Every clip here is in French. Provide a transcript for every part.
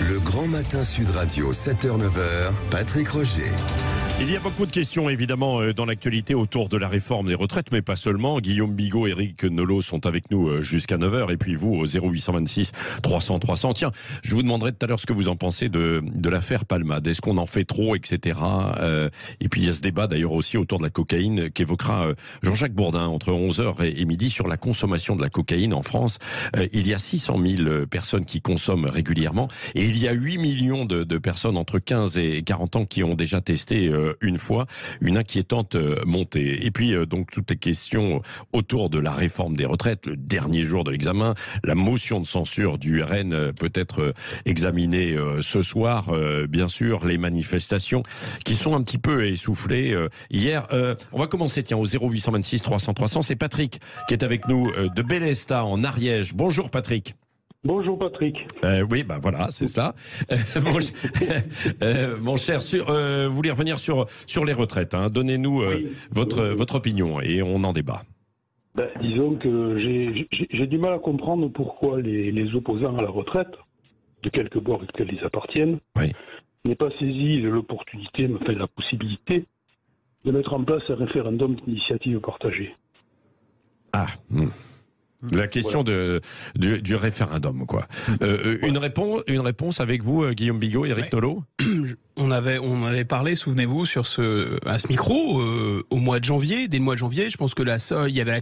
Le Grand Matin Sud Radio, 7h-9h, Patrick Roger. Il y a beaucoup de questions évidemment dans l'actualité autour de la réforme des retraites, mais pas seulement. Guillaume Bigot et Éric Nolot sont avec nous jusqu'à 9h, et puis vous au 0826 300 300. Tiens, je vous demanderai tout à l'heure ce que vous en pensez de l'affaire Palmade. Est-ce qu'on en fait trop, etc. Et puis il y a ce débat d'ailleurs aussi autour de la cocaïne qu'évoquera Jean-Jacques Bourdin entre 11h et midi sur la consommation de la cocaïne en France. Il y a 600 000 personnes qui consomment régulièrement, et il y a 8 millions de personnes entre 15 et 40 ans qui ont déjà testé une fois, une inquiétante montée. Et puis donc toutes les questions autour de la réforme des retraites, le dernier jour de l'examen, la motion de censure du RN peut être examinée ce soir, bien sûr, les manifestations qui sont un petit peu essoufflées hier. On va commencer tiens au 0826 300 300, c'est Patrick qui est avec nous de Bélestat en Ariège. Bonjour Patrick. Bonjour Patrick. Oui, ben voilà, c'est ça. Mon cher, vous voulez revenir sur les retraites, hein. Donnez-nous votre opinion et on en débat. Disons que j'ai du mal à comprendre pourquoi les opposants à la retraite, de quelque bord auquel ils appartiennent, n'aient pas saisi l'opportunité, enfin la possibilité, de mettre en place un référendum d'initiative partagée. La question du référendum, quoi. Une réponse avec vous, Guillaume Bigot et Éric Nolot. On avait parlé, souvenez-vous, à ce micro, au mois de janvier, dès le mois de janvier. Je pense que il y avait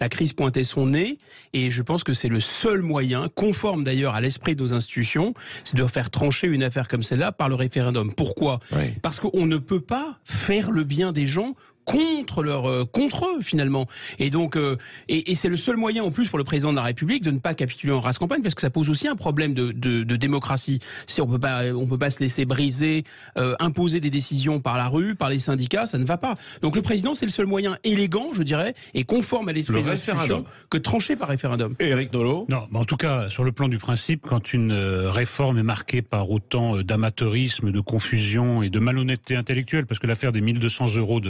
la crise pointait son nez, et je pense que c'est le seul moyen, conforme d'ailleurs à l'esprit de nos institutions, c'est de faire trancher une affaire comme celle-là par le référendum. Pourquoi ? Parce qu'on ne peut pas faire le bien des gens contre eux finalement, et donc et c'est le seul moyen en plus pour le président de la République de ne pas capituler en race campagne, parce que ça pose aussi un problème de démocratie. Si on peut pas se laisser briser, imposer des décisions par la rue, par les syndicats, ça ne va pas. Donc le président, c'est le seul moyen élégant, je dirais, et conforme à l'esprit de l'institution, que trancher par référendum. Et Éric Nolot ? Non, en tout cas, sur le plan du principe, quand une réforme est marquée par autant d'amateurisme, de confusion et de malhonnêteté intellectuelle, parce que l'affaire des 1200 €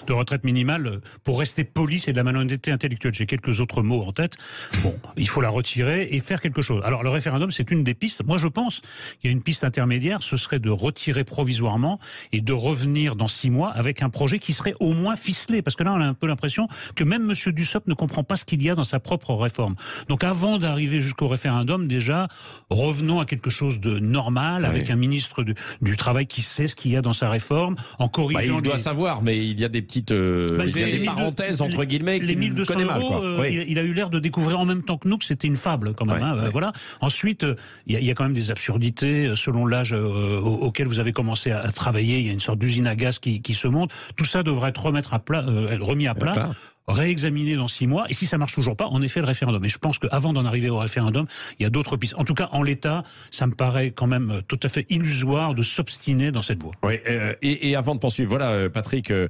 de retraite minimale, pour rester poli, c'est de la malhonnêteté intellectuelle. J'ai quelques autres mots en tête. Bon, il faut la retirer et faire quelque chose. Alors, le référendum, c'est une des pistes. Moi, je pense qu'il y a une piste intermédiaire, ce serait de retirer provisoirement et de revenir dans 6 mois avec un projet qui serait au moins ficelé. Parce que là, on a un peu l'impression que même M. Dussopt ne comprend pas ce qu'il y a dans sa propre réforme. Donc, avant d'arriver jusqu'au référendum, déjà, revenons à quelque chose de normal, avec un ministre du Travail qui sait ce qu'il y a dans sa réforme, en corrigeant... il doit savoir, mais il y a des petites... il y a des parenthèses, entre guillemets, les 1200 €, il a eu l'air de découvrir en même temps que nous que c'était une fable, quand même. Voilà. Ensuite, il y a quand même des absurdités, selon l'âge auquel vous avez commencé à travailler. Il y a une sorte d'usine à gaz qui se monte. Tout ça devrait être remis à plat. Réexaminer dans 6 mois, et si ça marche toujours pas, en effet, le référendum. Et je pense qu'avant d'en arriver au référendum, il y a d'autres pistes. En tout cas, en l'état, ça me paraît quand même tout à fait illusoire de s'obstiner dans cette voie. Oui, et avant de poursuivre, voilà, Patrick, je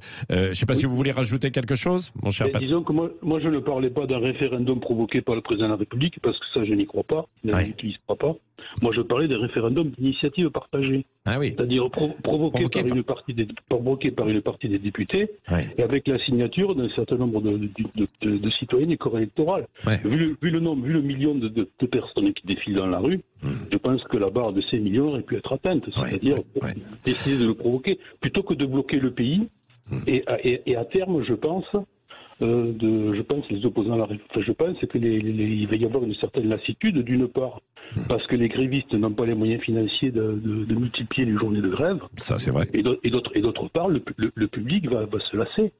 ne sais pas si vous voulez rajouter quelque chose, mon cher Patrick. Disons que moi, je ne parlais pas d'un référendum provoqué par le président de la République, parce que ça, je n'y crois pas, je n'utilise pas. Moi, je parlais d'un référendum d'initiative partagée. C'est-à-dire provoqué par une partie des députés, et avec la signature d'un certain nombre de citoyens et corps électoral. Vu le nombre, vu le million de personnes qui défilent dans la rue, je pense que la barre de ces millions aurait pu être atteinte. C'est-à-dire essayer de le provoquer, plutôt que de bloquer le pays. Et à terme, je pense les opposants à la réforme, je pense qu'il va y avoir une certaine lassitude, d'une part, parce que les grévistes n'ont pas les moyens financiers de multiplier les journées de grève. Ça, c'est vrai. Et d'autre part, le public va se lasser.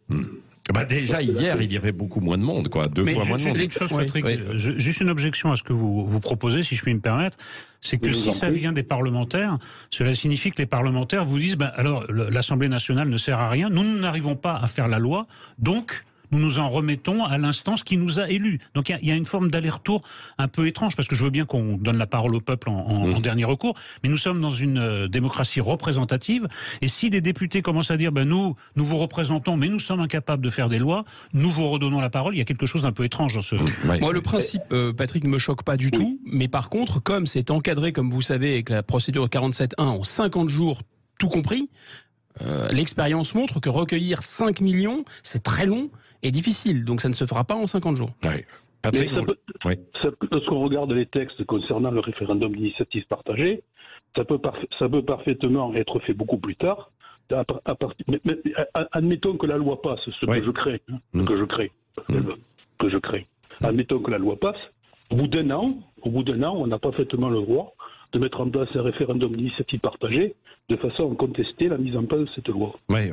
Déjà, hier, il y avait beaucoup moins de monde, quoi. 2 fois moins de monde. Patrick, juste une objection à ce que vous proposez, si je puis me permettre, c'est que si ça vient des parlementaires, cela signifie que les parlementaires vous disent, alors, l'Assemblée nationale ne sert à rien, nous n'arrivons pas à faire la loi, donc... nous nous en remettons à l'instance qui nous a élus. Donc il y a une forme d'aller-retour un peu étrange, parce que je veux bien qu'on donne la parole au peuple en dernier recours, mais nous sommes dans une démocratie représentative, et si les députés commencent à dire nous vous représentons, mais nous sommes incapables de faire des lois, nous vous redonnons la parole, il y a quelque chose d'un peu étrange dans ce... Moi, le principe, Patrick, ne me choque pas du tout, mais par contre, comme c'est encadré, comme vous savez, avec la procédure 47.1 en 50 jours, tout compris, l'expérience montre que recueillir 5 millions, c'est très long et difficile, donc ça ne se fera pas en 50 jours. Patrick, lorsqu'on regarde les textes concernant le référendum d'initiative partagée, ça peut parfaitement être fait beaucoup plus tard. Mais admettons que la loi passe, ce que je crée. Admettons que la loi passe. Au bout d'un an, on a parfaitement le droit de mettre en place un référendum d'initiative partagée de façon à contester la mise en place de cette loi. Oui.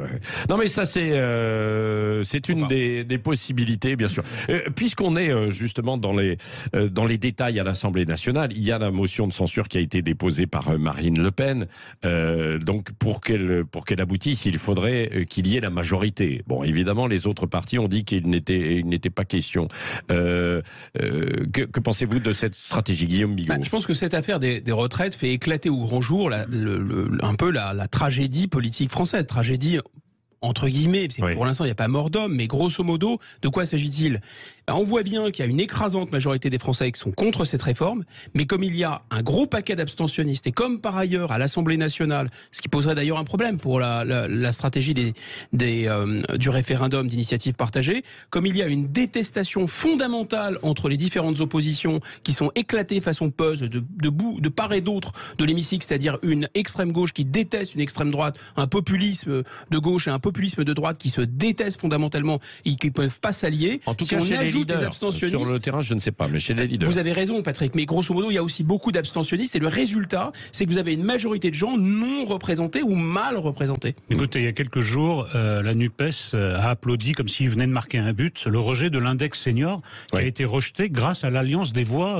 Non, mais ça, c'est une des possibilités, bien sûr. Puisqu'on est justement dans les détails à l'Assemblée nationale, il y a la motion de censure qui a été déposée par Marine Le Pen. Donc, pour qu'elle aboutisse, il faudrait qu'il y ait la majorité. Bon, évidemment, les autres partis ont dit qu'il n'était pas question. Que pensez-vous de cette stratégie, Guillaume Bigot? Je pense que cette affaire des retraites fait éclater au grand jour un peu la tragédie politique française, tragédie entre guillemets, pour l'instant il n'y a pas mort d'homme, mais grosso modo, de quoi s'agit-il? On voit bien qu'il y a une écrasante majorité des Français qui sont contre cette réforme, mais comme il y a un gros paquet d'abstentionnistes, et comme par ailleurs à l'Assemblée nationale, ce qui poserait d'ailleurs un problème pour la stratégie du référendum d'initiative partagée, comme il y a une détestation fondamentale entre les différentes oppositions qui sont éclatées façon puzzle de part et d'autre de l'hémicycle, c'est-à-dire une extrême gauche qui déteste une extrême droite, un populisme de gauche et un populisme de droite qui se détestent fondamentalement et qui ne peuvent pas s'allier. En tout cas, chez les leaders, sur le terrain, je ne sais pas, mais chez les leaders. Vous avez raison, Patrick, mais grosso modo, il y a aussi beaucoup d'abstentionnistes et le résultat, c'est que vous avez une majorité de gens non représentés ou mal représentés. Écoutez, il y a quelques jours, la NUPES a applaudi, comme s'il venait de marquer un but, le rejet de l'index senior qui a été rejeté grâce à l'alliance des voix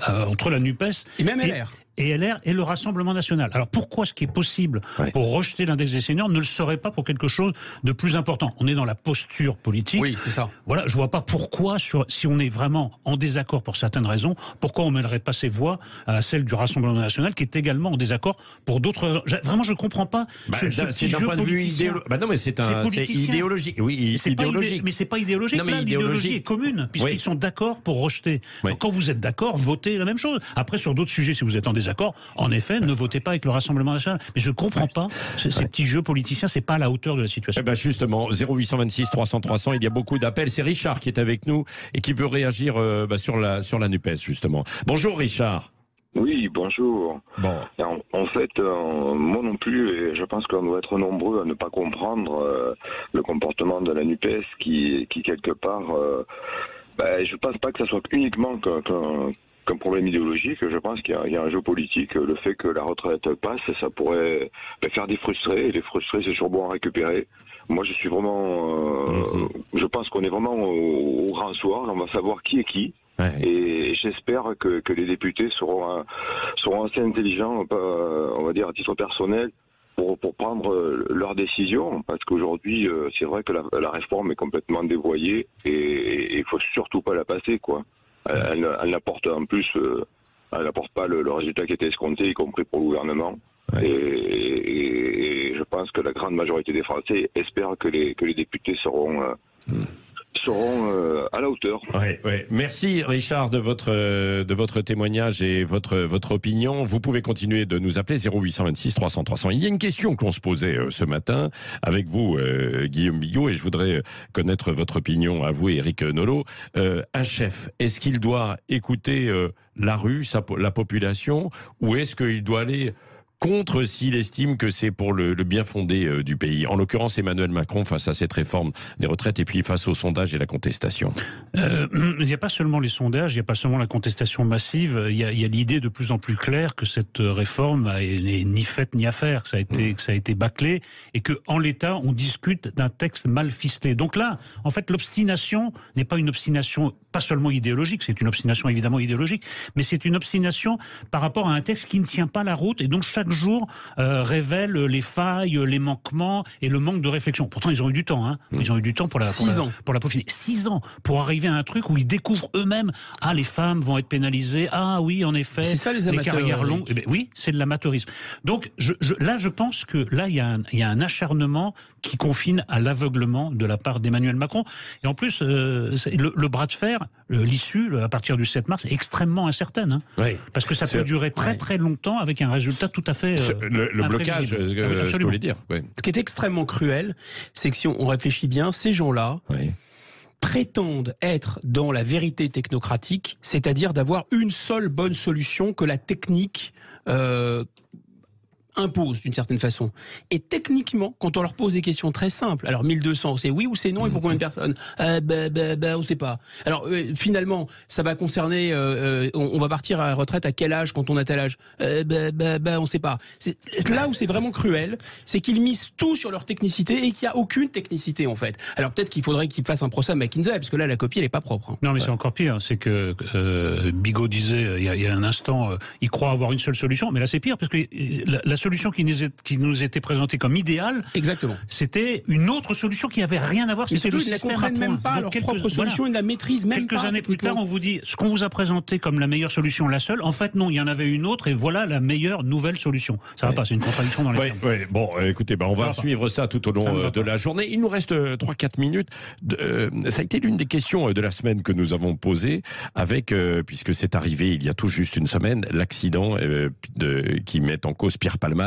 entre la NUPES et même LR. Et LR et le Rassemblement national. Alors pourquoi ce qui est possible pour rejeter l'index des seniors ne le serait pas pour quelque chose de plus important? On est dans la posture politique. Oui, c'est ça. Voilà, je vois pas pourquoi, si on est vraiment en désaccord pour certaines raisons, pourquoi on ne mêlerait pas ses voix à celle du Rassemblement national qui est également en désaccord pour d'autres raisons. Vraiment, je comprends pas c'est d'un point de vue idéologique. Non, mais c'est idéologique. Oui, c'est idéologique. Mais c'est pas idéologique. Là, l'idéologie est commune, puisqu'ils sont d'accord pour rejeter. Donc, quand vous êtes d'accord, votez la même chose. Après, sur d'autres sujets, si vous êtes en désaccord, en effet, ne votez pas avec le Rassemblement national. Mais je ne comprends pas ces petits jeux politiciens, c'est pas à la hauteur de la situation. Justement, 0826 300 300, il y a beaucoup d'appels. C'est Richard qui est avec nous et qui veut réagir sur la NUPES, justement. Bonjour Richard. Oui, bonjour. Bon. En fait, moi non plus, et je pense qu'on doit être nombreux à ne pas comprendre le comportement de la NUPES qui quelque part, je ne pense pas que ça soit uniquement qu'un problème idéologique. Je pense qu'il y a un jeu politique. Le fait que la retraite passe, ça pourrait faire des frustrés. Et les frustrés, c'est toujours bon à récupérer. Moi, je suis vraiment... je pense qu'on est vraiment au grand soir. On va savoir qui est qui. Et j'espère que les députés seront assez intelligents, on va dire à titre personnel, pour prendre leurs décisions, parce qu'aujourd'hui, c'est vrai que la réforme est complètement dévoyée et il faut surtout pas la passer, quoi. Elle n'apporte en plus, elle n'apporte pas le résultat qui était escompté, y compris pour le gouvernement. Et je pense que la grande majorité des Français espèrent que les députés seront à la hauteur. Merci Richard de votre témoignage et votre opinion. Vous pouvez continuer de nous appeler 0826 300 300. Il y a une question qu'on se posait ce matin avec vous, Guillaume Bigot, et je voudrais connaître votre opinion à vous, Éric Nolot. Un chef, est-ce qu'il doit écouter la rue, la population, ou est-ce qu'il doit aller contre s'il estime que c'est pour le bien fondé du pays? En l'occurrence, Emmanuel Macron face à cette réforme des retraites et puis face aux sondages et la contestation. Il n'y a pas seulement les sondages, il n'y a pas seulement la contestation massive, il y a l'idée de plus en plus claire que cette réforme n'est ni faite ni à faire, que ça a été bâclé et qu'en l'état, on discute d'un texte mal ficelé. Donc là, en fait, l'obstination n'est pas une obstination pas seulement idéologique, c'est une obstination évidemment idéologique, mais c'est une obstination par rapport à un texte qui ne tient pas la route et dont chaque jour révèle les failles, les manquements et le manque de réflexion. Pourtant, ils ont eu du temps. Ils ont eu du temps pour la peaufiner. 6 ans pour arriver à un truc où ils découvrent eux-mêmes les femmes vont être pénalisées. Ah oui, en effet. C'est ça les amateurs. Carrières longues. Oui, c'est de l'amateurisme. Donc je pense que là, il y a un acharnement qui confine à l'aveuglement de la part d'Emmanuel Macron. Et en plus, le bras de fer, l'issue, à partir du 7 mars, est extrêmement incertaine. Parce que ça peut durer très longtemps avec un résultat tout à fait le blocage, je voulais dire. Ce qui est extrêmement cruel, c'est que si on réfléchit bien, ces gens-là, prétendent être dans la vérité technocratique, c'est-à-dire d'avoir une seule bonne solution que la technique impose d'une certaine façon. Et techniquement, quand on leur pose des questions très simples, alors 1200, c'est oui ou c'est non et pour combien de personnes? On sait pas. Alors finalement, ça va concerner, on va partir à la retraite à quel âge quand on a tel âge? On sait pas. Là où c'est vraiment cruel, c'est qu'ils misent tout sur leur technicité et qu'il n'y a aucune technicité en fait. Alors peut-être qu'il faudrait qu'ils fassent un procès à McKinsey, parce que là la copie elle est pas propre. Non mais c'est encore pire, c'est que Bigot disait il y a un instant, il croit avoir une seule solution, mais là c'est pire parce que la solution qui nous était présentée comme idéale, exactement, c'était une autre solution qui n'avait rien à voir. C'était le système. Ils ne comprennent même pas leur propre solution, ils ne la maîtrisent même pas. Quelques années plus tard, on vous dit ce qu'on vous a présenté comme la meilleure solution, la seule. En fait, non, il y en avait une autre et voilà la meilleure nouvelle solution. Ça va pas, c'est une contradiction dans les termes. Bon, écoutez, on va suivre ça tout au long de la journée. Il nous reste 3-4 minutes. Ça a été l'une des questions de la semaine que nous avons posées avec, puisque c'est arrivé il y a tout juste une semaine, l'accident qui met en cause Pierre Palmade,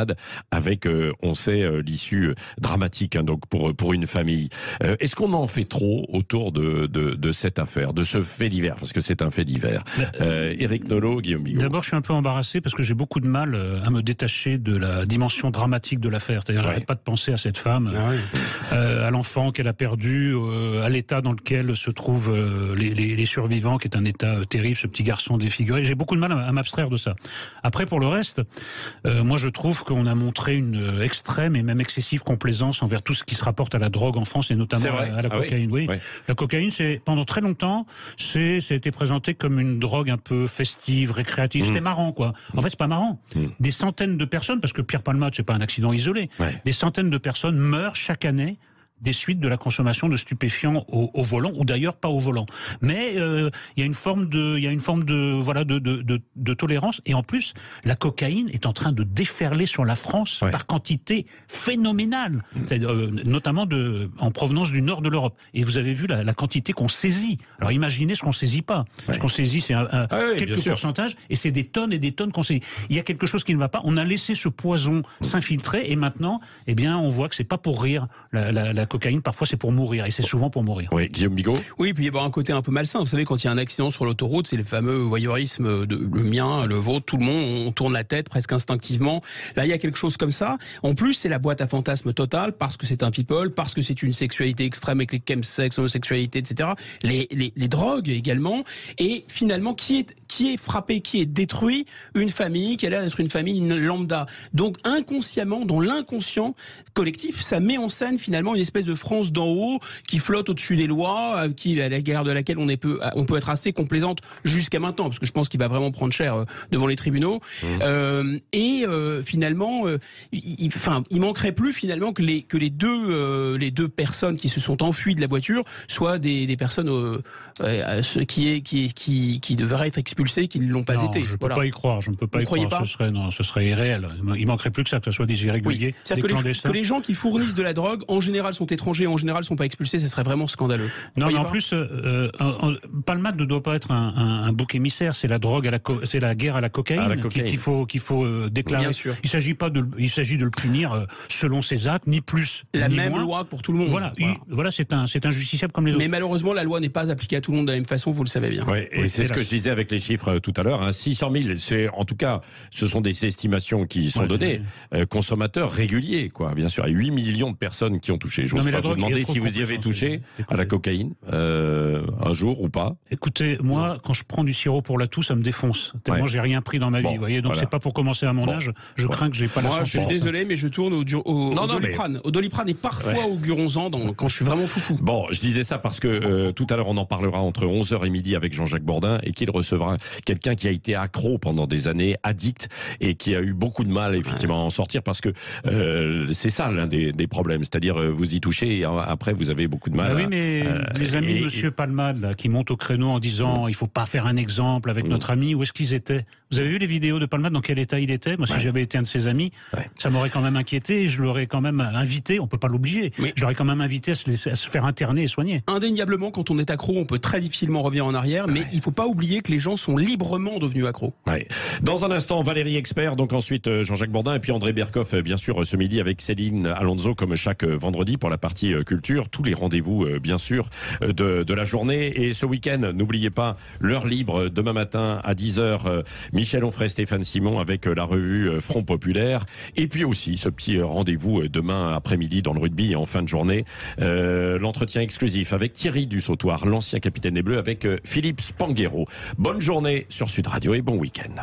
avec, on sait, l'issue dramatique donc pour une famille. Est-ce qu'on en fait trop autour de cette affaire, de ce fait divers, parce que c'est un fait divers? Éric Nolot, Guillaume Bigot. D'abord, je suis un peu embarrassé parce que j'ai beaucoup de mal à me détacher de la dimension dramatique de l'affaire. C'est-à-dire, j'arrête pas de penser à cette femme, à l'enfant qu'elle a perdu, à l'état dans lequel se trouvent les survivants, qui est un état terrible, ce petit garçon défiguré. J'ai beaucoup de mal à m'abstraire de ça. Après, pour le reste, moi je trouve qu'on a montré une extrême et même excessive complaisance envers tout ce qui se rapporte à la drogue en France et notamment à la cocaïne. Oui. La cocaïne, pendant très longtemps, ça a été présenté comme une drogue un peu festive, récréative. C'était marrant, quoi. En fait, c'est pas marrant. Des centaines de personnes, parce que Pierre Palmade, c'est pas un accident isolé, des centaines de personnes meurent chaque année des suites de la consommation de stupéfiants au volant, ou d'ailleurs pas au volant. Mais il y a une forme de tolérance, et en plus, la cocaïne est en train de déferler sur la France par quantité phénoménale, notamment en provenance du nord de l'Europe. Et vous avez vu la quantité qu'on saisit. Alors imaginez ce qu'on saisit pas. Ce qu'on saisit, c'est quelques pourcentages, et c'est des tonnes et des tonnes qu'on saisit. Il y a quelque chose qui ne va pas. On a laissé ce poison s'infiltrer, et maintenant, on voit que c'est pas pour rire. La cocaïne, parfois c'est pour mourir, et c'est souvent pour mourir. Oui, Guillaume Bigot. Oui, puis il y a un côté un peu malsain. Vous savez, quand il y a un accident sur l'autoroute, c'est le fameux voyeurisme, le mien, le vôtre, tout le monde, on tourne la tête presque instinctivement. Là, il y a quelque chose comme ça. En plus, c'est la boîte à fantasmes totale, parce que c'est un people, parce que c'est une sexualité extrême avec les chemsex, homosexualité, etc. Les drogues également. Et finalement, qui est frappé, qui est détruit? Une famille qui a l'air d'être une famille lambda. Donc inconsciemment, dans l'inconscient collectif, ça met en scène finalement une espèce de France d'en haut qui flotte au-dessus des lois, à l'égard de laquelle on peut être assez complaisante jusqu'à maintenant, parce que je pense qu'il va vraiment prendre cher devant les tribunaux. Finalement, il manquerait plus finalement que les deux personnes qui se sont enfuies de la voiture soient des personnes qui devraient être expulsées, qui ne l'ont pas été. Je ne peux pas y croire. Je ne peux pas y croire. Ce serait irréel. Il manquerait plus que ça, que ce soit des irréguliers, des clandestins. Que les gens qui fournissent de la drogue, en général, sont étrangers, en général, sont pas expulsés. Ce serait vraiment scandaleux. Non, mais en plus, Palmade ne doit pas être un bouc émissaire. C'est la drogue c'est la guerre à la cocaïne, qu'il faut déclarer. Bien sûr. Il s'agit de le punir selon ses actes, ni plus la ni même moins. Loi pour tout le monde. Voilà, c'est un justiciable comme les autres. Mais malheureusement, la loi n'est pas appliquée à tout le monde de la même façon. Vous le savez bien. Et c'est ce que je disais avec les chiffres tout à l'heure. 600 000, en tout cas, ce sont des estimations qui sont données. Consommateurs réguliers, quoi. Bien sûr, il y a 8 millions de personnes qui ont touché. Je n'ose pas vous demander si vous y avez touché à la cocaïne un jour ou pas. Écoutez, moi, quand je prends du sirop pour la toux, ça me défonce. Tellement j'ai rien pris dans ma vie. Vous voyez, donc c'est pas pour commencer à mon âge. Je crains que j'ai pas la santé. Je suis désolé, mais je tourne au Doliprane. Au Doliprane et parfois au Guronzan quand je suis vraiment foufou. Bon, je disais ça parce que tout à l'heure, on en parlera entre 11h et midi avec Jean-Jacques Bourdin, et qu'il recevra quelqu'un qui a été accro pendant des années, addict, et qui a eu beaucoup de mal effectivement à en sortir, parce que c'est ça l'un des problèmes. C'est-à-dire, vous y touchez et après vous avez beaucoup de mal. Oui, mais les amis de Monsieur Palmade là, qui montent au créneau en disant il faut pas faire un exemple avec notre ami, où est-ce qu'ils étaient Vous avez vu les vidéos de Palma, dans quel état il était? Moi, si j'avais été un de ses amis, ça m'aurait quand même inquiété. Je l'aurais quand même invité, on peut pas l'obliger, je l'aurais quand même invité à se faire interner et soigner. Indéniablement, quand on est accro, on peut très difficilement revenir en arrière, mais il faut pas oublier que les gens sont librement devenus accros. Dans un instant, Valérie Expert, donc ensuite Jean-Jacques Bourdin, et puis André Berkoff, bien sûr, ce midi avec Céline Alonso, comme chaque vendredi pour la partie culture. Tous les rendez-vous, bien sûr, de la journée. Et ce week-end, n'oubliez pas, l'heure libre, demain matin à 10h, Michel Onfray, Stéphane Simon avec la revue Front Populaire. Et puis aussi, ce petit rendez-vous demain après-midi dans le rugby en fin de journée. L'entretien exclusif avec Thierry Dussautoir, l'ancien capitaine des Bleus, avec Philippe Spanghero. Bonne journée sur Sud Radio et bon week-end.